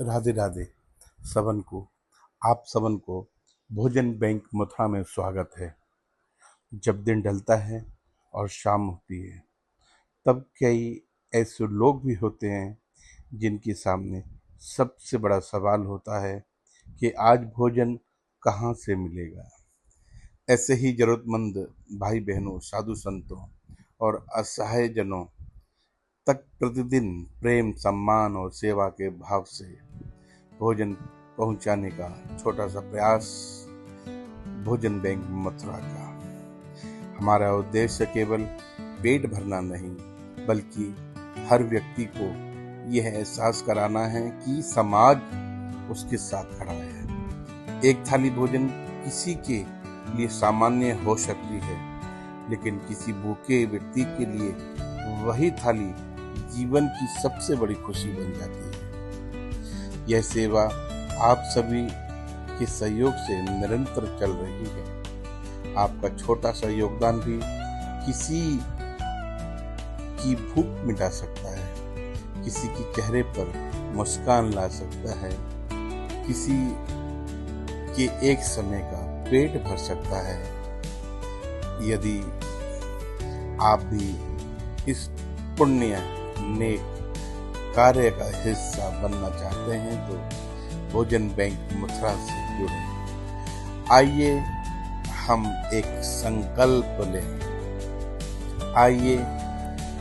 राधे राधे। सबन को आप सबन को भोजन बैंक मथुरा में स्वागत है। जब दिन ढलता है और शाम होती है, तब कई ऐसे लोग भी होते हैं जिनके सामने सबसे बड़ा सवाल होता है कि आज भोजन कहाँ से मिलेगा। ऐसे ही जरूरतमंद भाई बहनों, साधु संतों और असहाय जनों तक प्रतिदिन प्रेम, सम्मान और सेवा के भाव से भोजन पहुंचाने का छोटा सा प्रयास भोजन बैंक मथुरा का। हमारा उद्देश्य केवल पेट भरना नहीं, बल्कि हर व्यक्ति को यह एहसास कराना है कि समाज उसके साथ खड़ा है। एक थाली भोजन किसी के लिए सामान्य हो सकती है, लेकिन किसी भूखे व्यक्ति के लिए वही थाली जीवन की सबसे बड़ी खुशी बन जाती है। यह सेवा आप सभी के सहयोग से निरंतर चल रही है। आपका छोटा सा योगदान भी किसी की भूख मिटा सकता है, किसी के चेहरे पर मुस्कान ला सकता है, किसी के एक समय का पेट भर सकता है। यदि आप भी इस पुण्य नेक कार्य का हिस्सा बनना चाहते हैं तो भोजन बैंक मथुरा से जुड़े। आइए हम एक संकल्प लें, आइए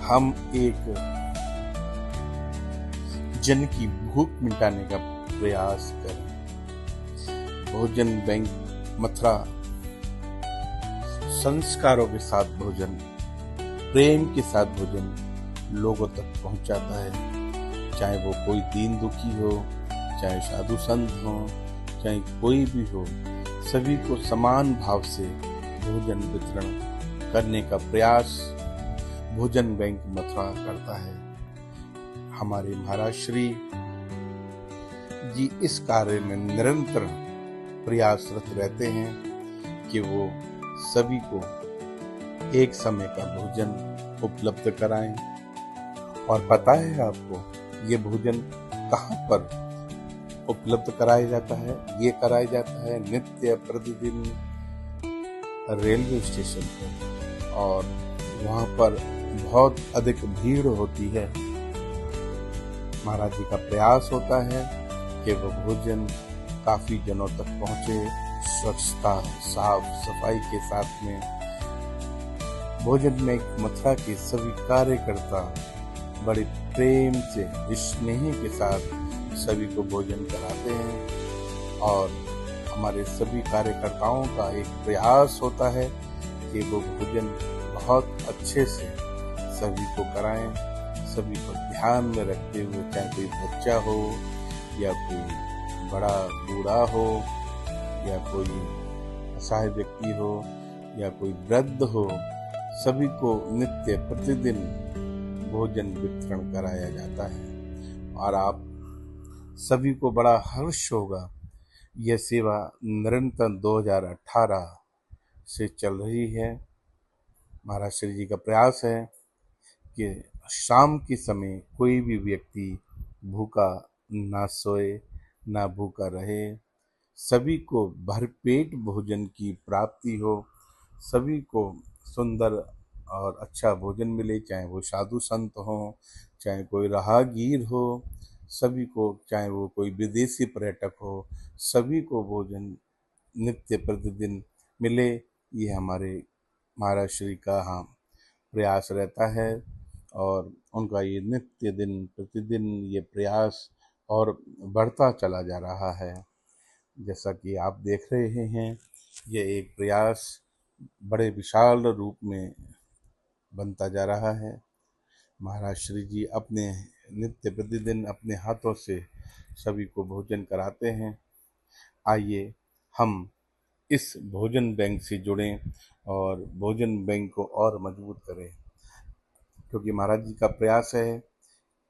हम एक जन की भूख मिटाने का प्रयास करें। भोजन बैंक मथुरा संस्कारों के साथ भोजन, प्रेम के साथ भोजन लोगों तक पहुंचाता है। चाहे वो कोई दीन दुखी हो, चाहे साधु संत हो, चाहे कोई भी हो, सभी को समान भाव से भोजन वितरण करने का प्रयास भोजन बैंक मथुरा करता है। हमारे महाराज श्री जी इस कार्य में निरंतर प्रयासरत रहते हैं कि वो सभी को एक समय का भोजन उपलब्ध कराएं। और पता है आपको ये भोजन कहाँ पर उपलब्ध कराया जाता है? ये कराया जाता है नित्य प्रतिदिन रेलवे स्टेशन पर, और वहाँ पर बहुत अधिक भीड़ होती है। महाराज जी का प्रयास होता है कि वो भोजन काफी जनों तक पहुँचे। स्वच्छता, साफ सफाई के साथ में भोजन में मथुरा के सभी कार्यकर्ता बड़े प्रेम से, स्नेह के साथ सभी को भोजन कराते हैं। और हमारे सभी कार्यकर्ताओं का एक प्रयास होता है कि वो भोजन बहुत अच्छे से सभी को कराएं, सभी को ध्यान में रखते हुए, चाहे कोई बच्चा हो या कोई बड़ा बूढ़ा हो या कोई असहाय व्यक्ति हो या कोई वृद्ध हो, सभी को नित्य प्रतिदिन भोजन वितरण कराया जाता है। और आप सभी को बड़ा हर्ष होगा, यह सेवा निरंतर 2018 से चल रही है। महाराज श्री जी का प्रयास है कि शाम के समय कोई भी व्यक्ति भूखा ना सोए, ना भूखा रहे, सभी को भरपेट भोजन की प्राप्ति हो, सभी को सुंदर और अच्छा भोजन मिले। चाहे वो साधु संत हो, चाहे कोई राहगीर हो, सभी को, चाहे वो कोई विदेशी पर्यटक हो, सभी को भोजन नित्य प्रतिदिन मिले। ये हमारे महाराज श्री का प्रयास रहता है। और उनका ये नित्य दिन प्रतिदिन ये प्रयास और बढ़ता चला जा रहा है। जैसा कि आप देख रहे हैं, ये एक प्रयास बड़े विशाल रूप में बनता जा रहा है। महाराज श्री जी अपने नित्य प्रतिदिन अपने हाथों से सभी को भोजन कराते हैं। आइए हम इस भोजन बैंक से जुड़ें और भोजन बैंक को और मजबूत करें, क्योंकि महाराज जी का प्रयास है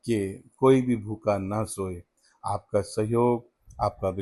कि कोई भी भूखा ना सोए। आपका सहयोग, आपका